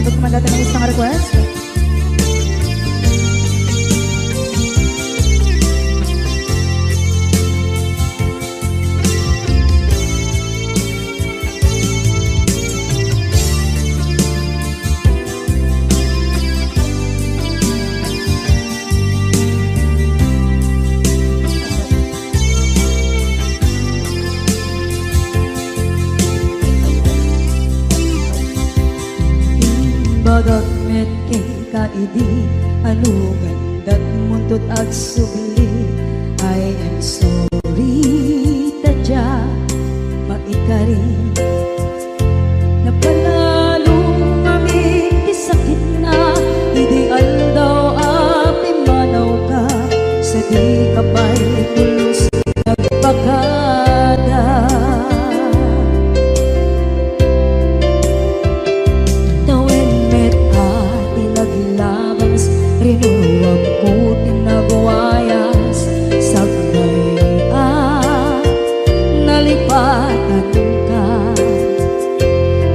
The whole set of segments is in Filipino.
untuk mandatang ng isang request. Bagagmet kay kaidi anugan muntot ag subli. I am sorry tadya maikari napanalo aming isakit na ideal daw api manaw ka sa di kapay pulos nagpagada. Rinuwag ko tinagwayas sagnay nalipatan ka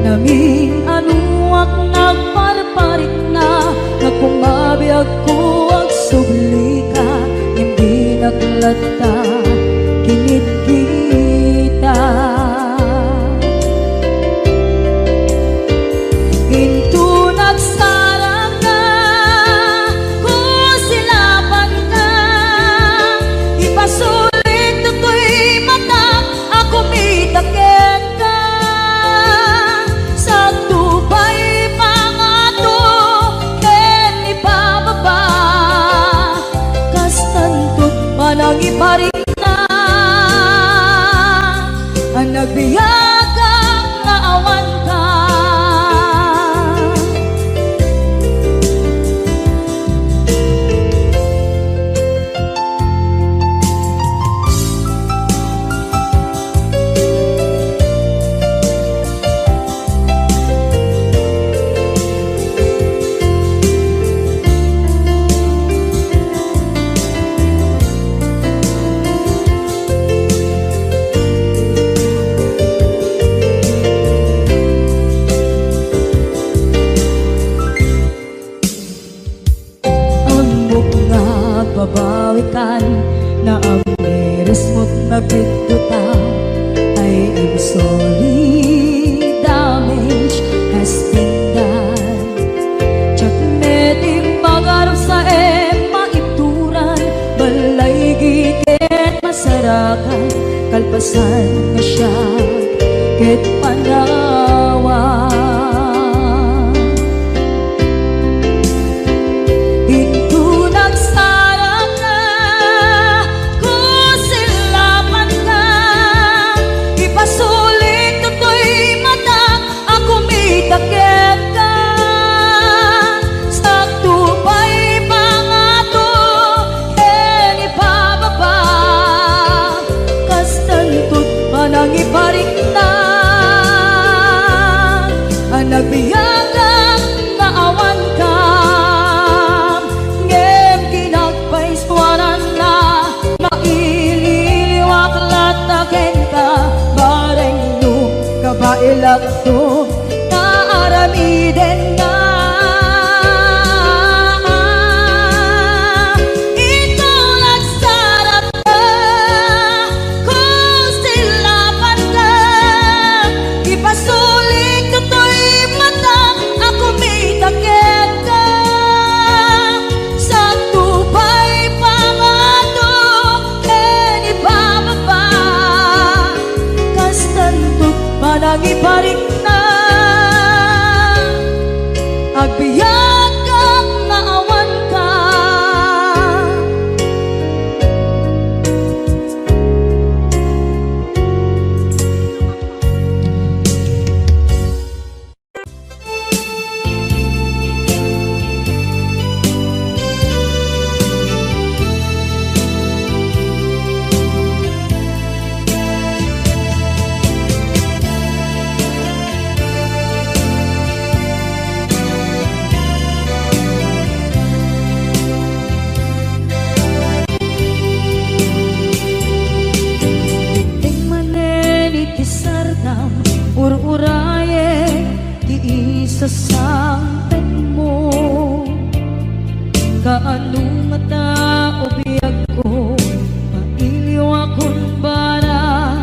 naming anuak nagparparit na nagkumabiyag ko ang subli ka hindi naglata kinit kita ginto nagsarang ka sulit to'y mata ako mitaken ka sa tubay pangato ken ibababa kastantot manang iparik na ang nagbiyagang naawan ka. Babawikan na ang meres mo't nagpigduta. I am sorry, damage has been done. Tsak meting magarap sa maituran balay giket masarakan kalpasan na siya ket panawa. Iparik na ang nagbiyagang naawan ka ngem kinagpaiswanan na maililiwak lataken ka bareng no kabailak to naaramiden na. Nagiparik na agbiyagang naawan ka. Ur-uraye di isa sang kaano mata ubiyag ko, mailiw akong bara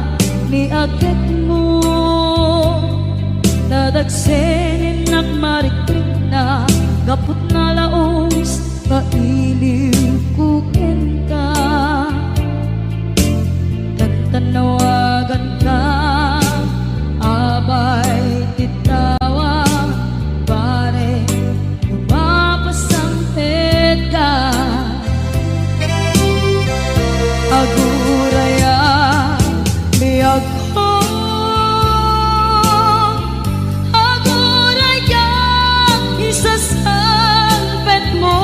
ni agad mo. Nadagsenin nagmarikrik na kaput na laos, mailiw kukin ka. Tanawagan ka, abay titawa, pare lumapasampit ka. Aguraya, biyag ko, aguraya, isasampit mo,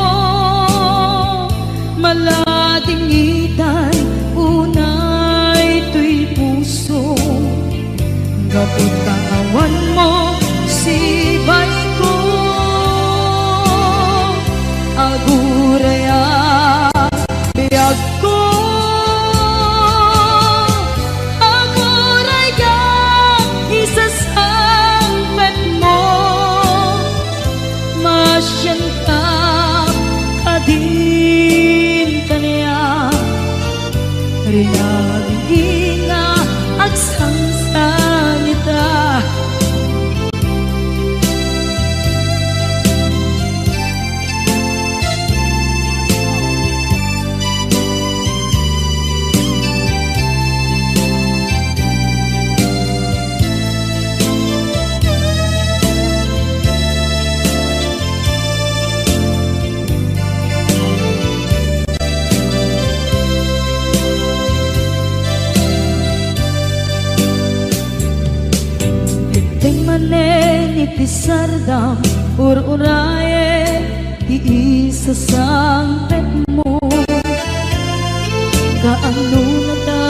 malatingitan, kapag kawan mo sibay ko. Aguraya, biyag ko, aguraya, isasampit mo, masyan ka kadin kaniya, rinaging nga agsangsan ita. Itisardam ur-uraye iisasampet mo, kaano na ta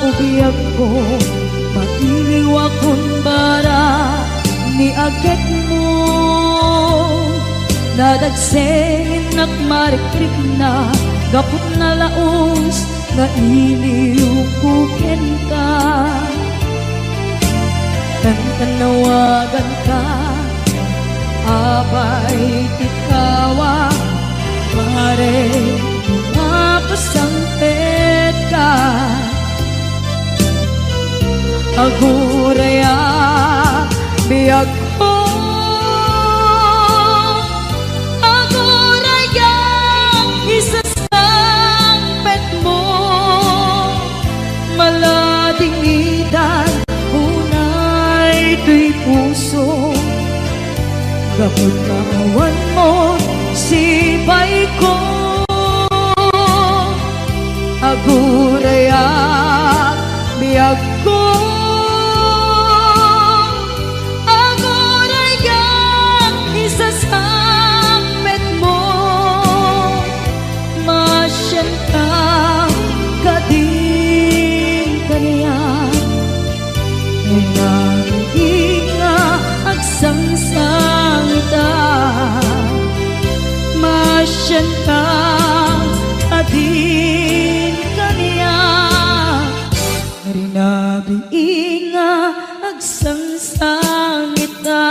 ubiyag ko, mailiw akong bara ni agad mo. Nadagsenin nagmarikrik na kaput na laos, nga iliw kukin ka. Tanawagan ka, abay titawa, pare mapasampit ka. Aguraya, biyag ko, aguraya, isasampit mo, malatingitan, ito'y puso, kapag kawan mo sibay ko. Aguraya, biyag ko, aguraya, isasampit mo, masyan ka kadin kaniya, agsangsang ita. Masyan ka adin kaniya, rinabiin nga agsangsang ita.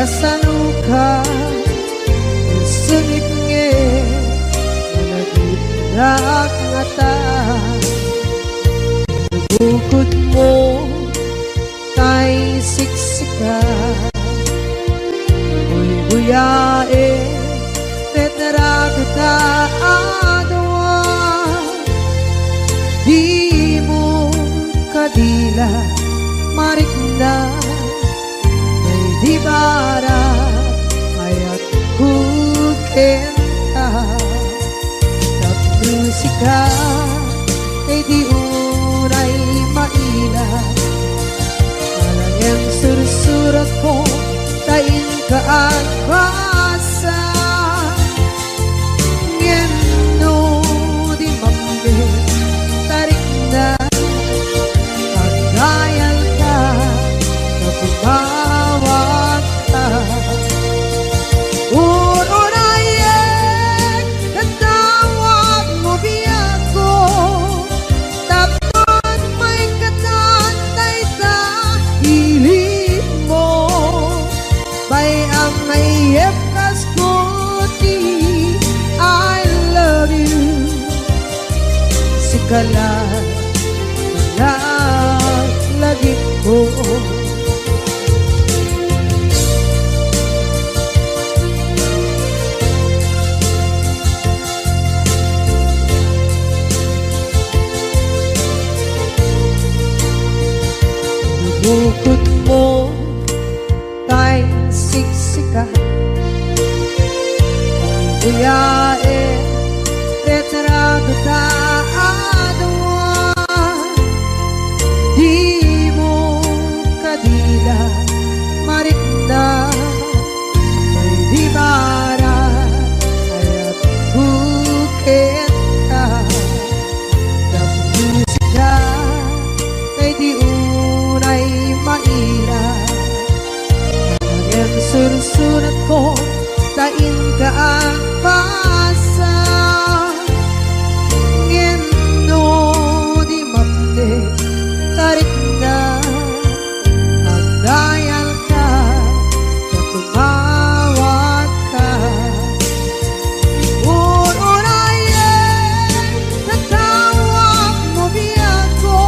kasaluka sengit nge menagih rak ngata bukod mo kay siksikan, buyae tetrago ta adwa, di mo kadila marikna ay di bara ayat kukenta tap musika ay di unay maila, alang yang sursurat ko tain kaan basa ngeno di mambe tarik na pagdayal ka napumawag ka urunayek katawag mo biyako tapon may katantay sa hiling mo bay ang mayep kaskuti I love you sikala lagi ko bukod mo kay siksika, buyae tetrago ta adwa, di mo kadila marikna ay di bara ayat bukit ka ng musika ay di unay maira, ang sursurat ko tain ka ang basa ngeno di mamde tarik na pagdayal ka na tumawag ka urunayek natawag mo biyako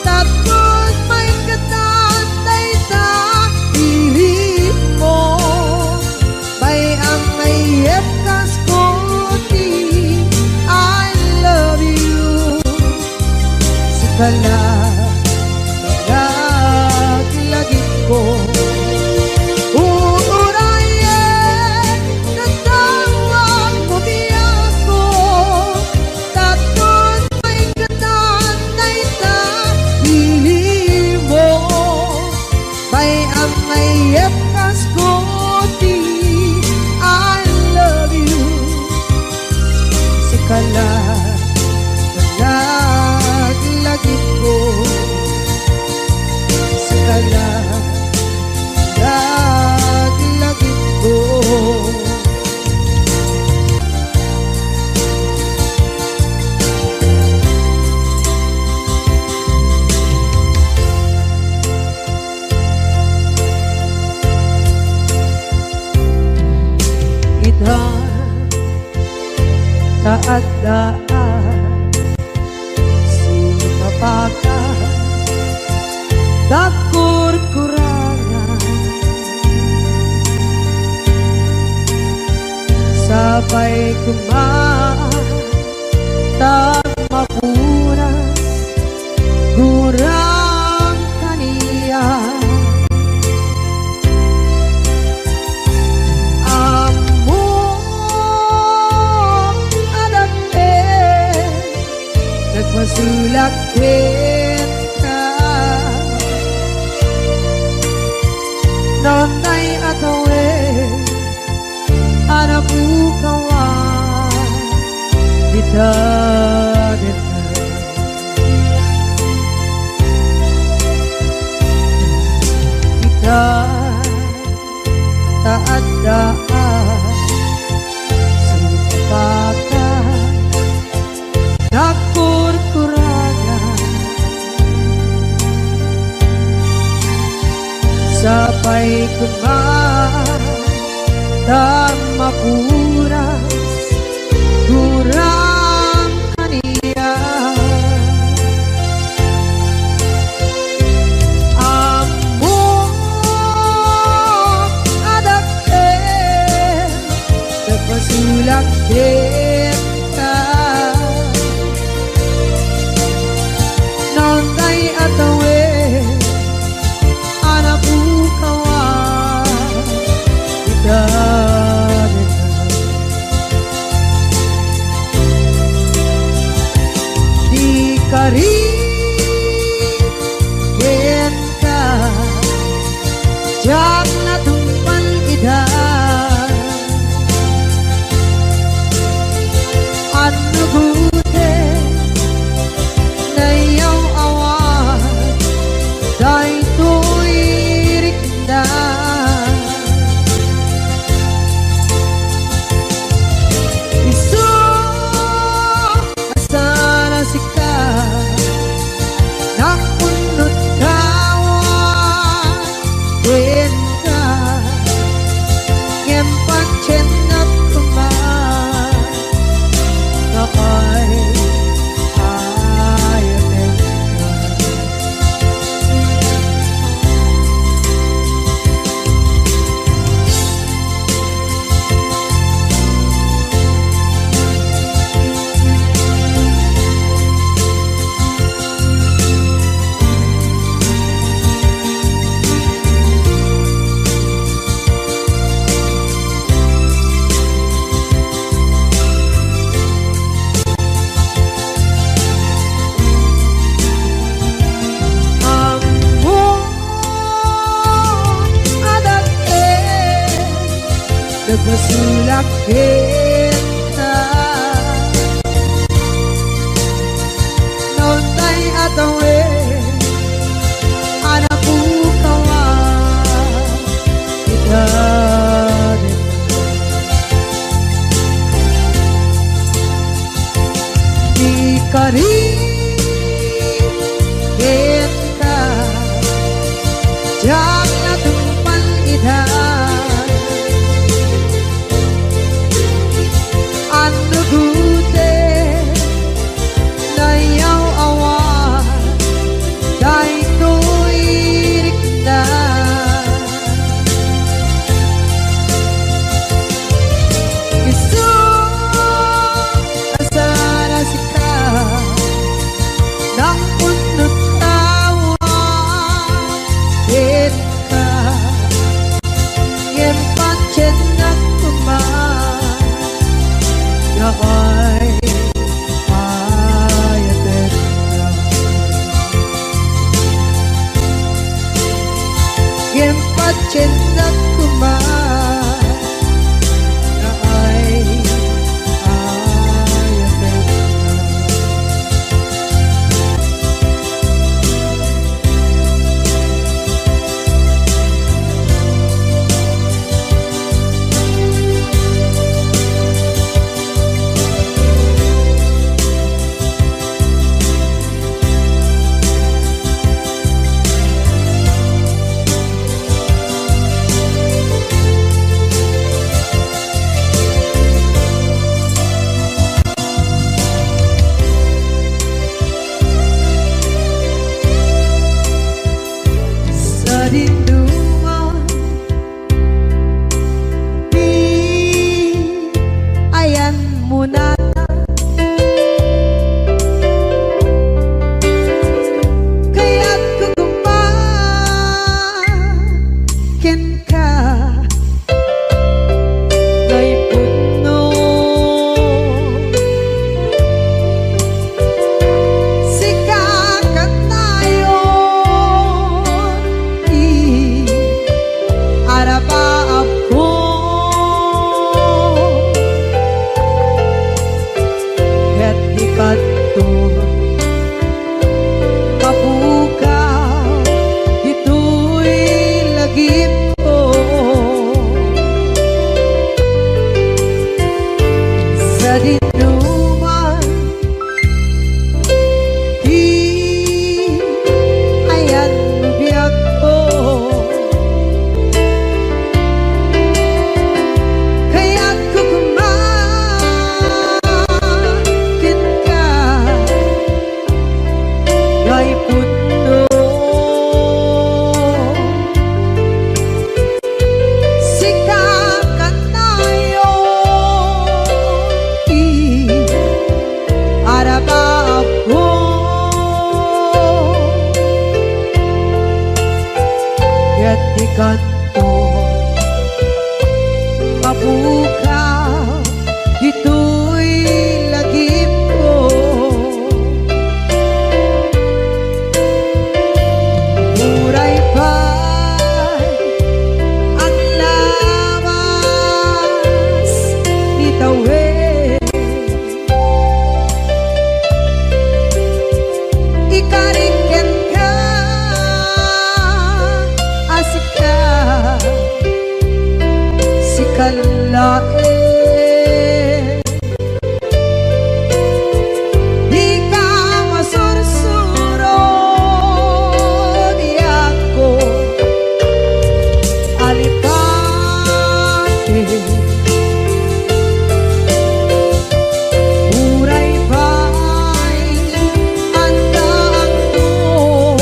tapos may katantay sa hiling mo bay ang mayep kaskuti I love you sikala lagi ko urunayek natawag mo biyako tapos may katantay sa hiling mo bay ang mayep kaskuti I love you sikala lagi ko sikala lagi ko idhan taat daan sumapaka takur-kurangan sabay kumaan tak mapunas gurang kaniya nagmasulakit ka nonay atawe anabukawan dita kita taat daan sumpakan nakur-kurangan sabay kumaan tak mapuras gurang kaniya kita nonday atawe anak bukawan kita di kari kita jangan tumpan ida anu gute na yaw awan dahil tuwirik na isu asana sika nakunut kawan ka ngempak cenap kemar nakay ayatin nagmasulak kita nonday atawe anak bukawan kita di kari kita jangan tumpan ida anu gute na yaw awan dahil tuwirik na isu asana sika lae. Di ka masursuro di ako alipake. Uray ba'y andaan mo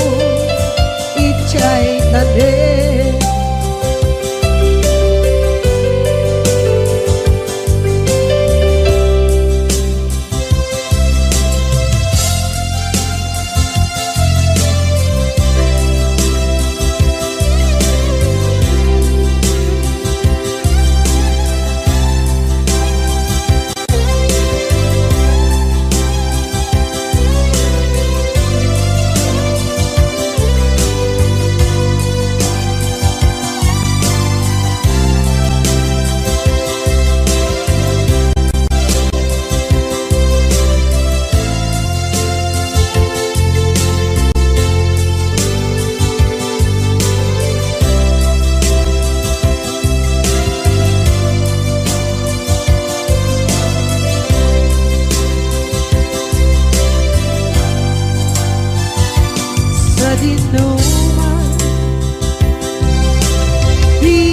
ichay tade. Sa dinuman di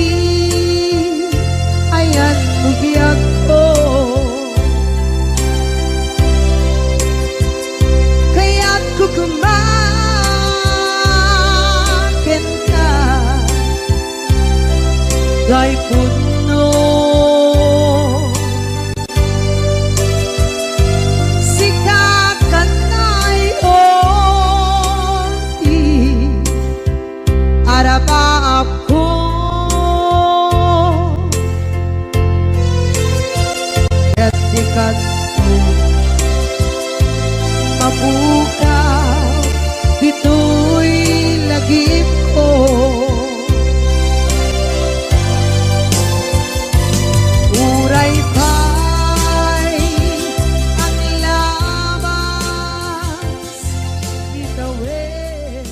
ayan bubiyag ko, kaya't kukumakin ka dahil puno arapa ako at ikat mo mabukaw dito'y lagip ko. Uray pa'y ang labas bitawin.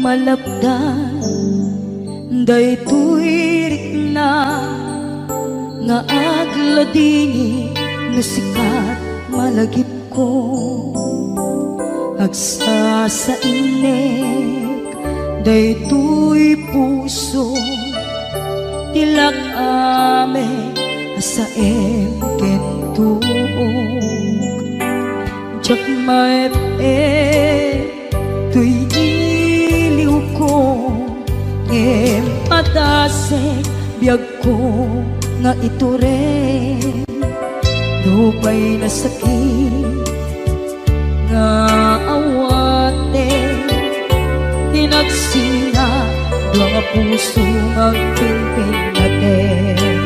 Malapdan day tuwirik na nga agladingi nga sikat malagip ko agsa sa inek day tuy puso tilak ame sa emkentuog jak maep tuy ko patase biyag ko nga ito rin lupay na sakit nga awate tinagsinga doang nga puso magpinpin natin.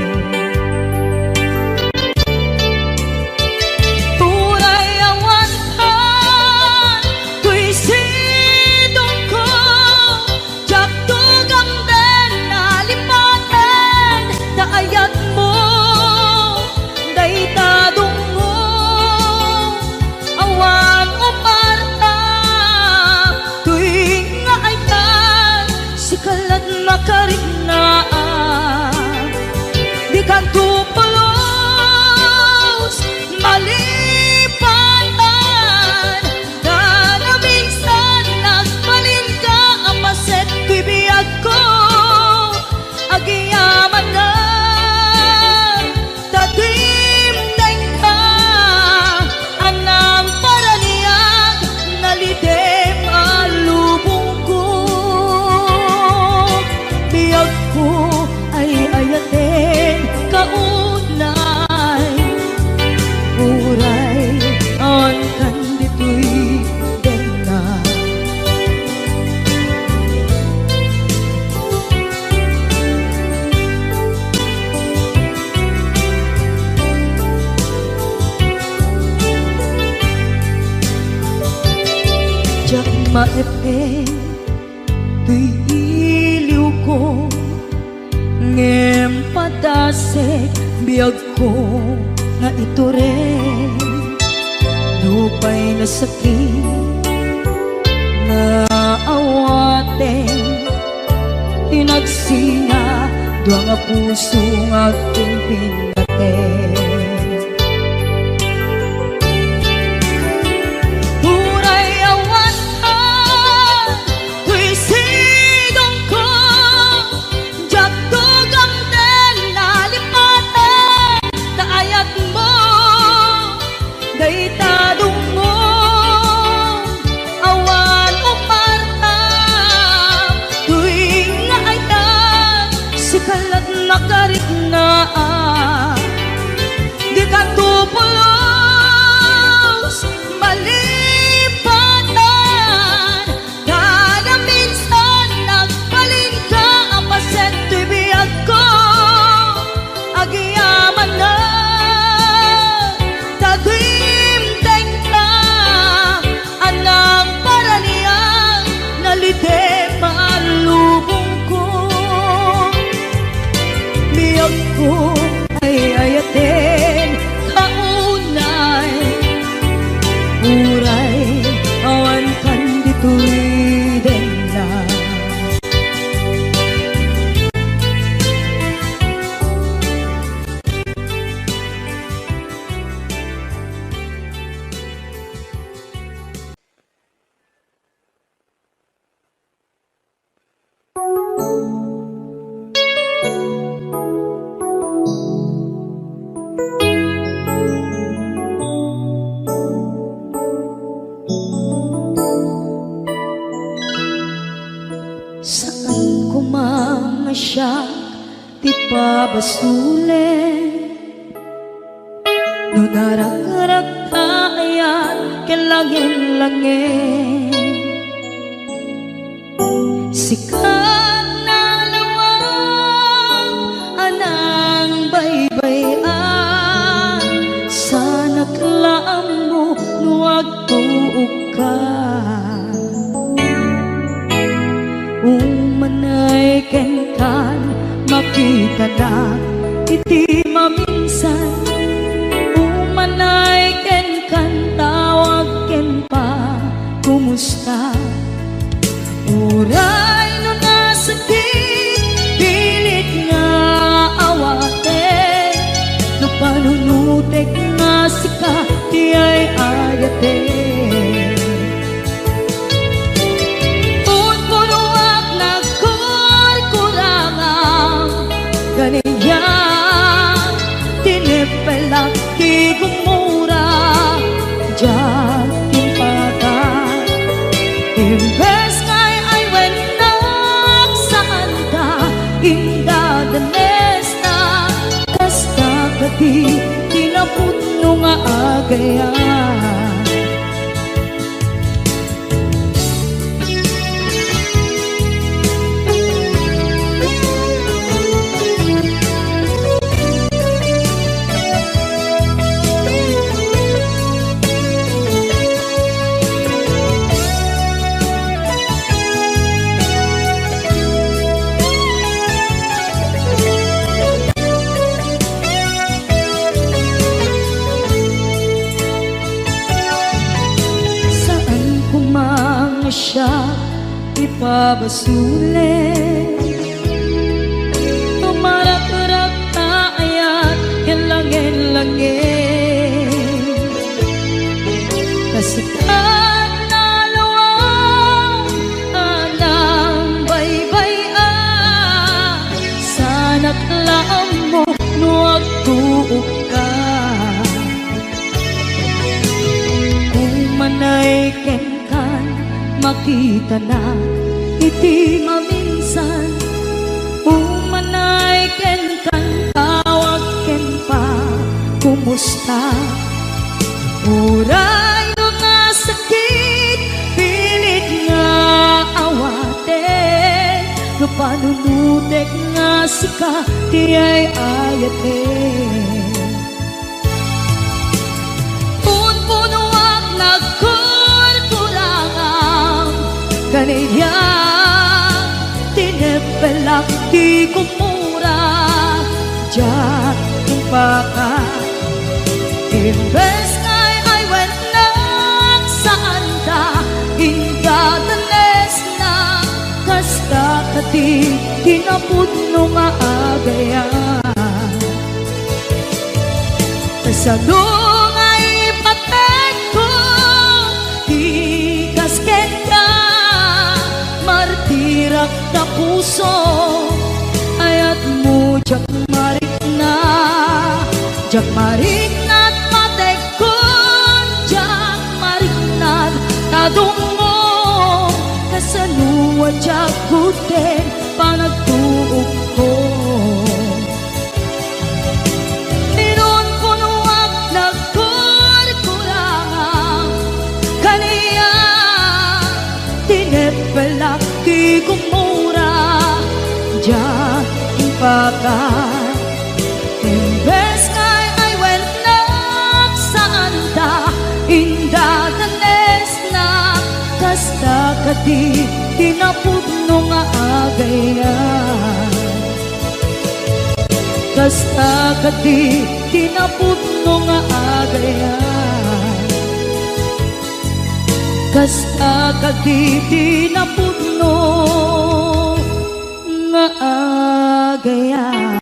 Makarinaan maepeng tuy iliw ko ngem padasek biyag ko nga ito rin lupay na sakit na awaten tinagsinga dua nga puso nga aking pinaten. Nakarit na di ka tupulos malipatan kada minsan nagpaling ka apaset tibiyag ko agyaman na tagimteng ka anang paranian nalite malubong ko ay ayaten kaunay uray awan kan dito'y denla. Saan ko mga siya ti pabasulen no narak-arak tayan kelangin-langin sikat na lawang anang baybayan sana klaam mo nuwag tuog ka umanay ken kan makita na iti maminsan umanay ken kan tawag ken pa kumusta uray no nasakit pilit nga awate no panunutek nga sika di ay ayate kaniya tinipelak di gumura diyan timpagan imbes ngay ay wenak saan ka indadanes na kasta kati tinaputno nga agayan. Siya ipabasulen tumarak-rak na ayat kilangin-langin kasikat na lawang anang baybayan sana klaam mo nuwag tuog ka umanay ken makita na iti maminsan umanay ken kan tawag ken pa kumusta uray no nasakit pilit nga awate no panunutek nga sika di ay ayate punpunuak nagkurkurangan di kumura Diyan yung baka Imbes kay ay wenak saan ta Ingadanes na Kasta kati Kinapudno nga agayan Tasadong ay patek ko Ikasken ka Martirak na puso Ayat mo jak marik na Jak marik na't patek ko Jak marik na't tadungo Kasanuwa jak kuten panagtuog ko Ninon punuak nagkurkurang Kaniya tinepelak di kumura Diyan baka Imbes kay ay wenak saan ta Indadanes na Kasta kati Tinapudno nga agayan Kasta kati Tinapudno nga agayan Kasta kati Tinapudno nga agayan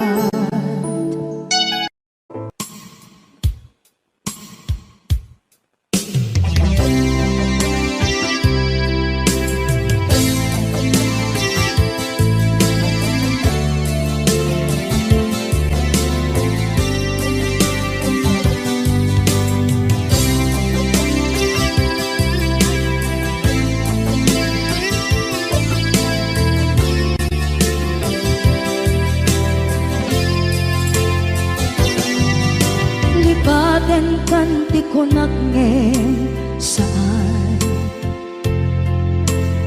Lipaten kanti ko nagngeng saan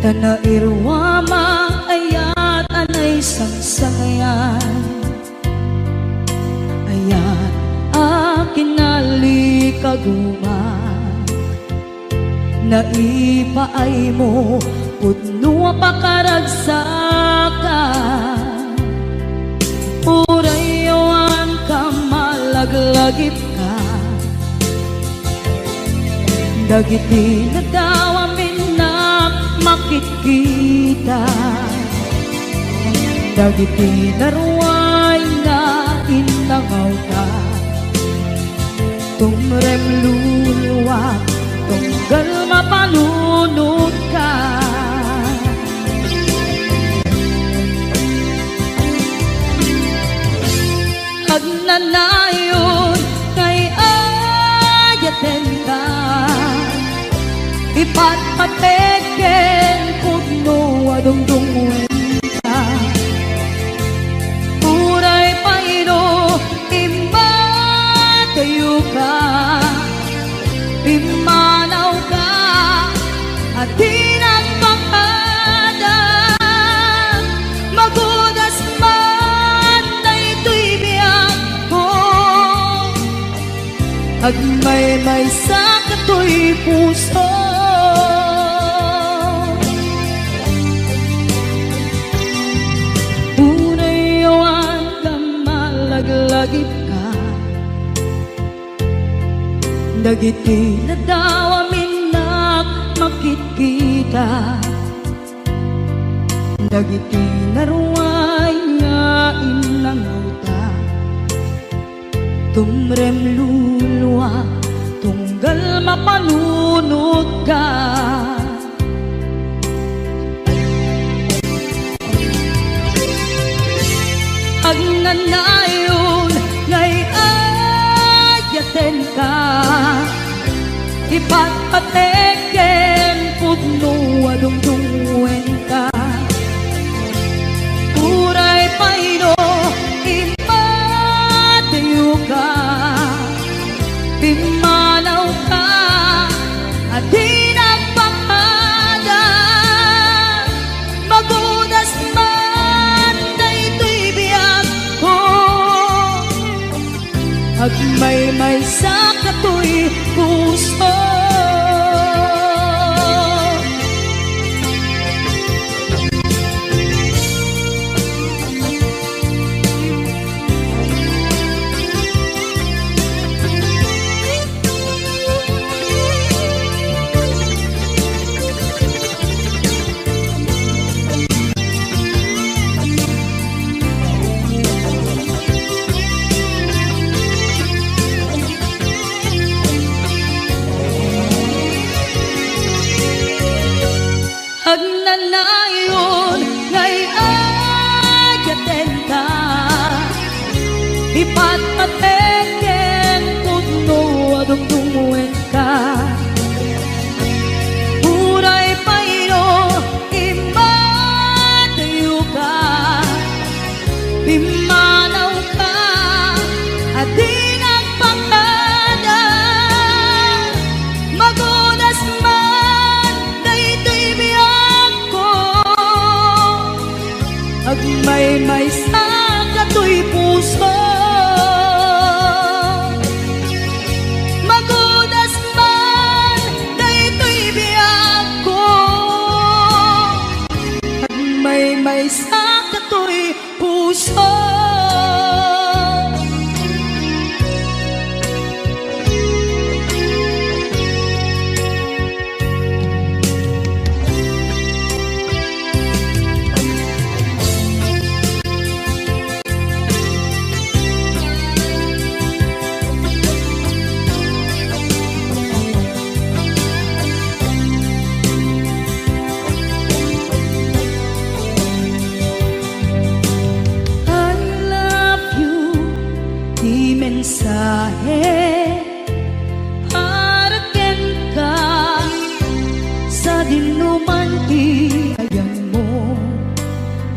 Tanairwama ayat anay sangsangayan Ayat akin nalikaguman Naipaay mo Pudno pakaragsakan Urayawan ka malaglagip ka Dagiti na daw amin na makikita Dagiti na ruway na inangaw ka Tumrem luluwa Tunggal mapanunod ka Agnanayon kay ayaten ka Ipatpateken pudno adungdungwen ka Uray paino imatayo ka Imanaw ka at tinagpakadan Magudas man na ito'y biyak ko Agmay-may sa kato'y puso Unayawan ka malaglagip ka Dagiti na daw amin na makikita Dagiti na ruway nga inangaw ta Tumrem luluwa Tunggal mapanunod ka Agnanayon ngay ayaten ka Ipatpateken pudno adungdungwen ka Uray paino imatayo ka Pimanaw ka at di nagpakadan Magudas man na ito'y biyak ko Agmay-may sa kato'y puso ipatpateken pudno adumdumuen ka. Uray payro imatayo ka, pimanaw ka, adi nagpangada. Magunas man daytoy biyag ko, agmay-may sa kato'y puso. Magunas man daytoy biyag ko, agmay-may sa kato'y puso. Mensahe haraken ka sa dinuman ti ayan mo,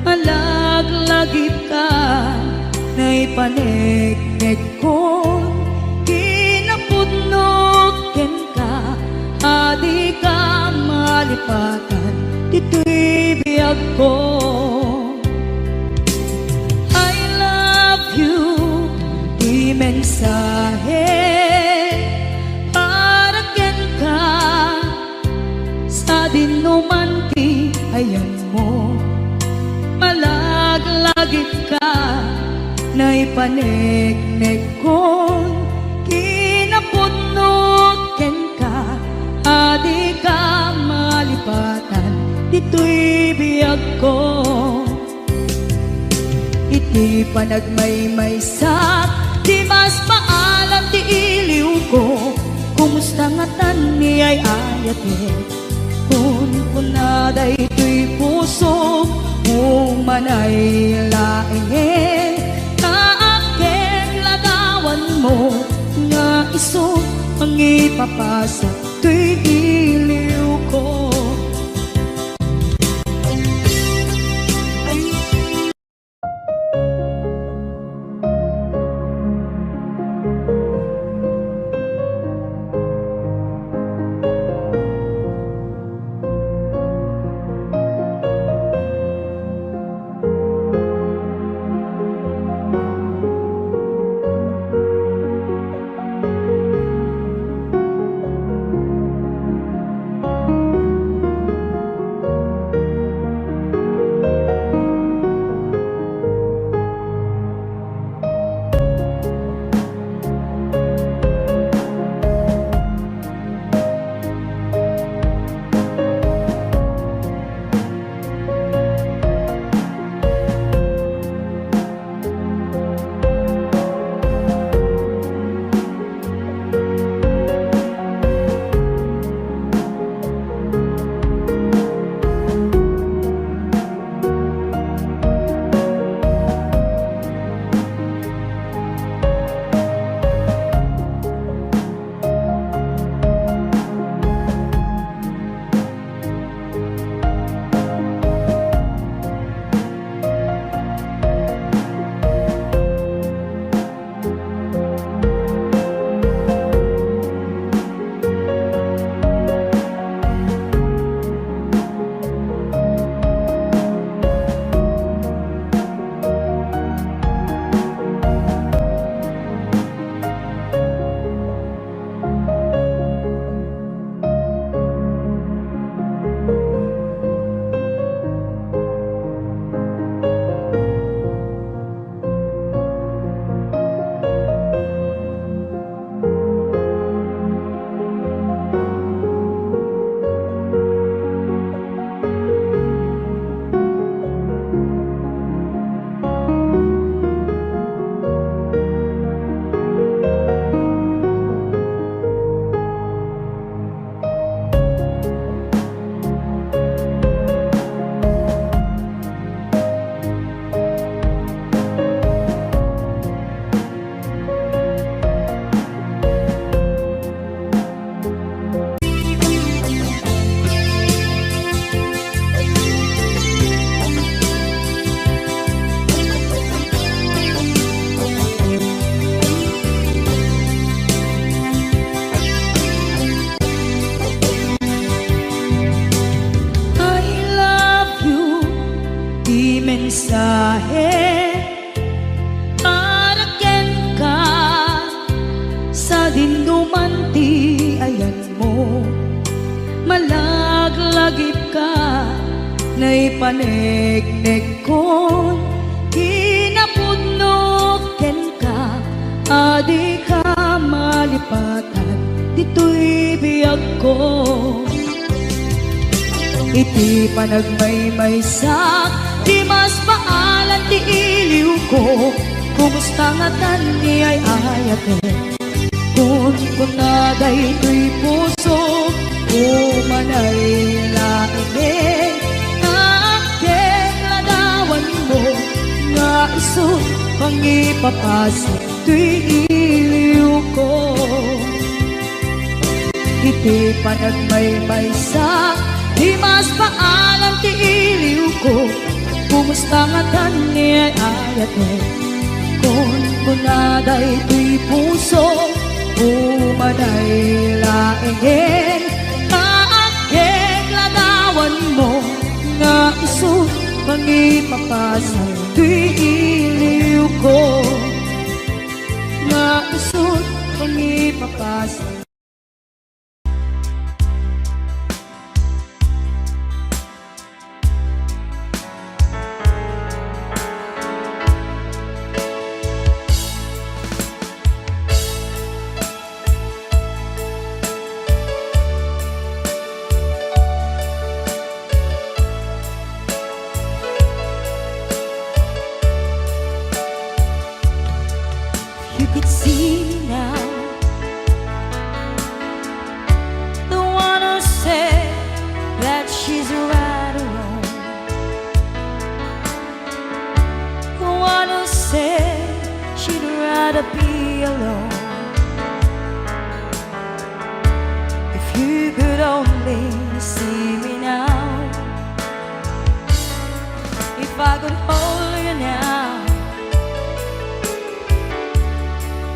malaglagit ka na ipaneknek ko, kinapudnok ken ka, adi ka malipatan dito'y biyag ko. Mensahe haraken ka sa dinuman ti ayan mo, malaglagit ka na ipaneknek ko, kinapudnok ken ka, adi ka malipatan dito'y biyag ko. Iti panagmay-may sak di mas paalam ti iliw ko, kumusta nga tan ni ay ayate, kun kunaday to'y puso umanay laeng, kaaken lagawan mo nga iso ang ipapasa to'y iliw ko. dinduman ti ayan mo, malaglagip ka, naipanegnek kon, kinapudnok ken ka, adi ka malipatan, dito'y biyag ko. Iti panagmaymaysak, di mas paalan ti iliw ko, kumusta nga tani ay ayate, kun kunaday to'y puso, umanay laine, aking ladawan mo, nga iso pangipapasa to'y iliw ko. Iti panagmaymaysak, di mas paalam ti iliw ko, kumusta nga tani ay ayate, kun kunaday to'y puso, umanay laengin, aking ladawan mo, nga iso pangipapasa to'y iliw ko, nga iso pangipapasa. You could see me now, the one who said that she's right or wrong, the one who said she'd rather be alone. If you could only see me now, if I could hold you now,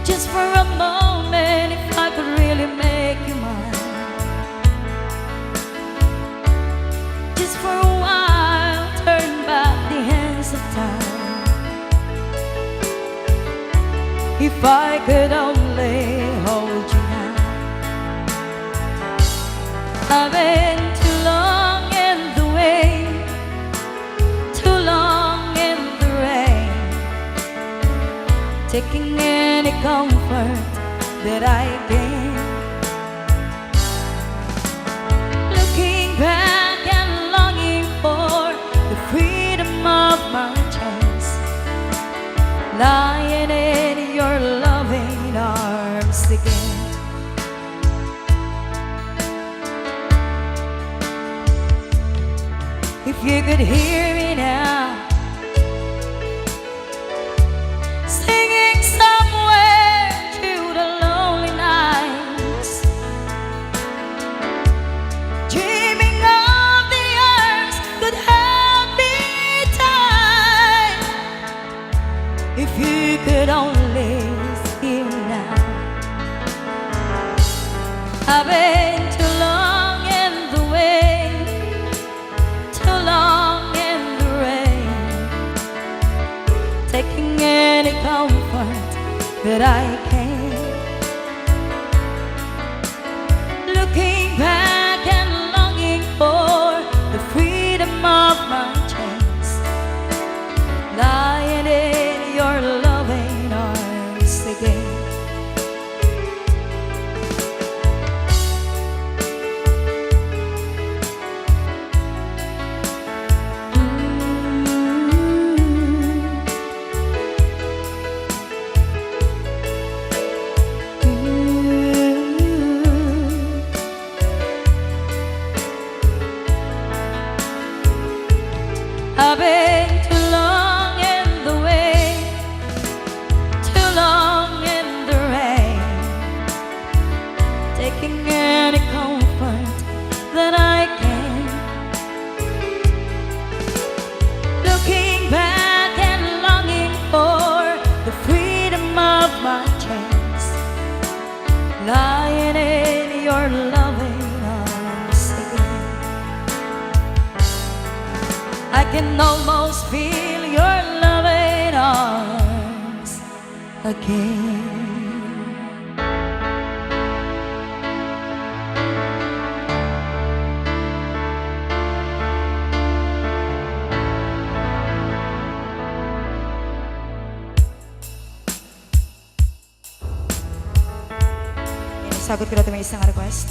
just for a moment, if I could really make you mine, just for a while, turn back the hands of time. If I could only hold you now. I've been too long in the way, too long in the rain, taking any comfort that I gain, looking back and longing for the freedom of my chance, lying in your loving arms again. If you could hear me now, singing somewhere through the lonely nights, dreaming of the arms that held me tight. If you could only see me now, I've been too long in the way, too long in the rain, taking any comfort that I can, looking back and longing for the freedom of my chance, lying in your loving arms again. I've been too long in the way, too long in the rain, taking any comfort that I can, looking back and longing for the freedom of my chance, lying in your loving arms again. I can almost feel your loving arms again. sagot ko na may isang request.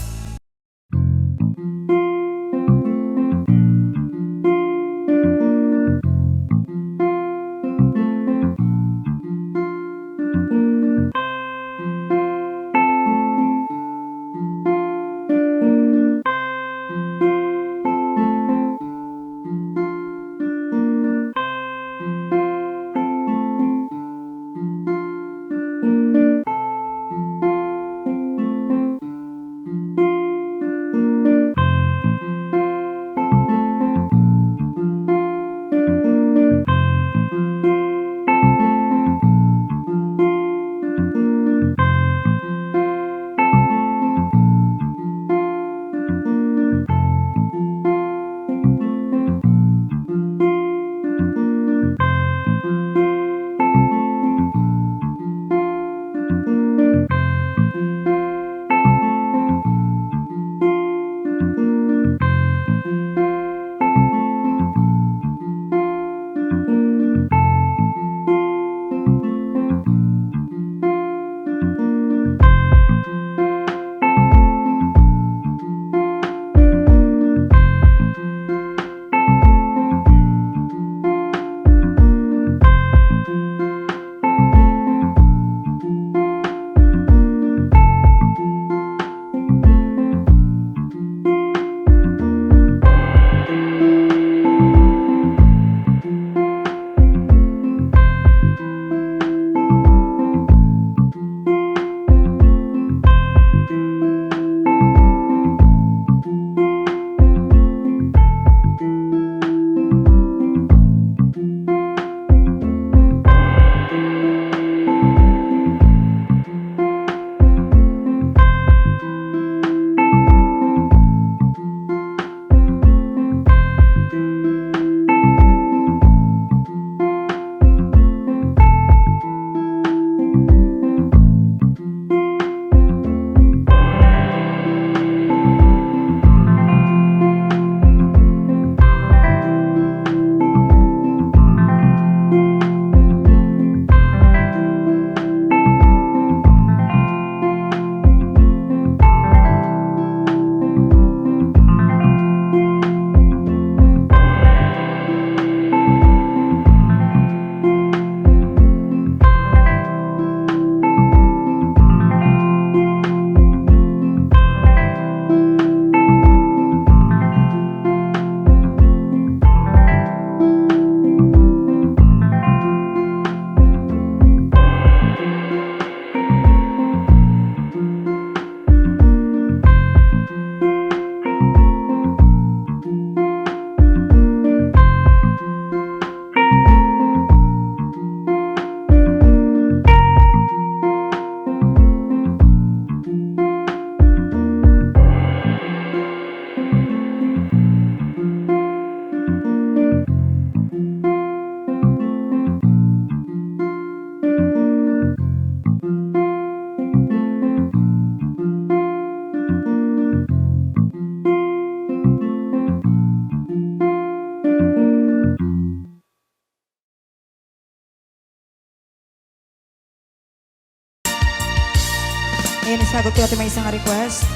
Ayun, sagot ko natin may isang request.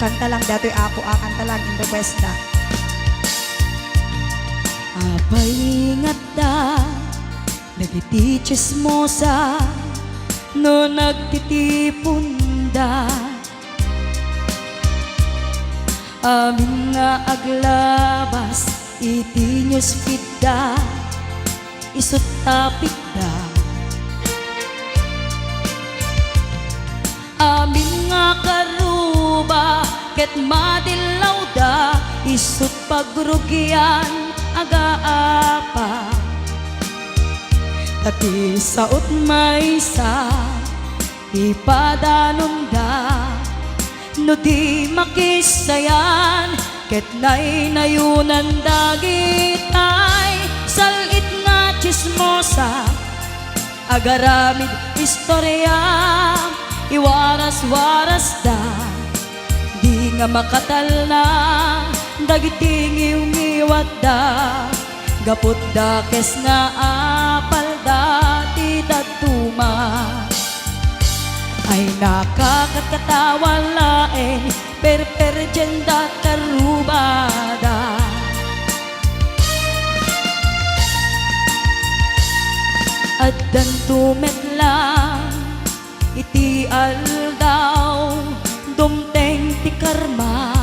Kanta lang dato'y ako, kanta lang in request na. Abay ingat da, nagiti chismosa, no nagtitipon da. Amin nga aglabas, iti news feed da, isut tapik da. Amin nga karuba, ket madilaw da, isut pagrugyan aga-apa. Tati saot maysa, ipadanon da, no di makisayan, ket naynayunan dagitay. Salit nga chismosa, agaramid istorya, iwaras-waras da, di nga makatal na, dagiting iwat da, gapot da kes nga apal da, ti datuma. ay nakakatawa laeng perperjenda karubada. At dan tumetlang iti aldaw dumteng ti karma,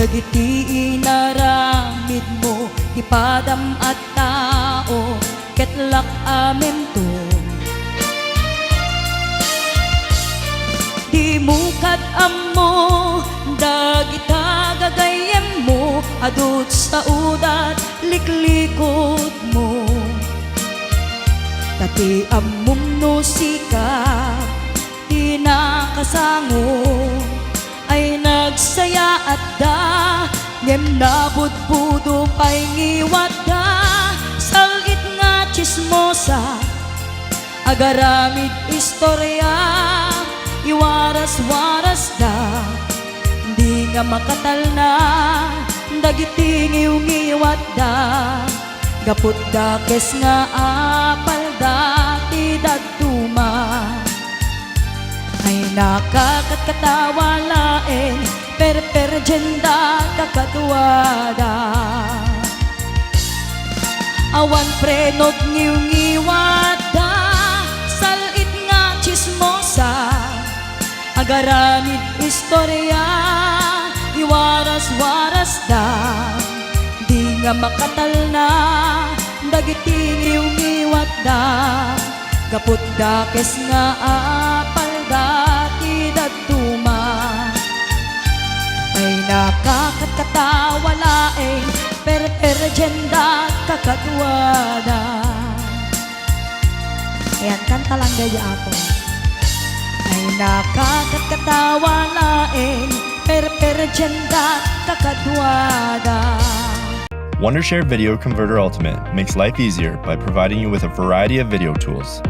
dagiti inaramid mo ti padam at tao ketlak amen to. Di mo kadammo dagita gagayem mo adut sa udat liklikot mo. Tati ammum no sikap di nakasango ay nagsaya at da ngem nabudbudo pay ngiwat da salit nga chismosa agaramid istorya iwaras-waras da di nga makatal na dagiti ngiw-ngiwat da gaput da kes nga apal dati daduma ay nakakatawa laeng perperjenda kakatuwada. Awan prenot ngiw-ngiwat da salit nga chismosa agaramid istorya iwaras-waras da di nga makatal na dagiti ngiw-ngiwat da gaput da kes nga apal dati daduma ay nakakatawa laeng perperjenda kakatuwada. Ayan, kanta lang gaya ako. Ay nakakatawa laeng perperjenda kakatuwada. Wondershare Video Converter Ultimate makes life easier by providing you with a variety of video tools.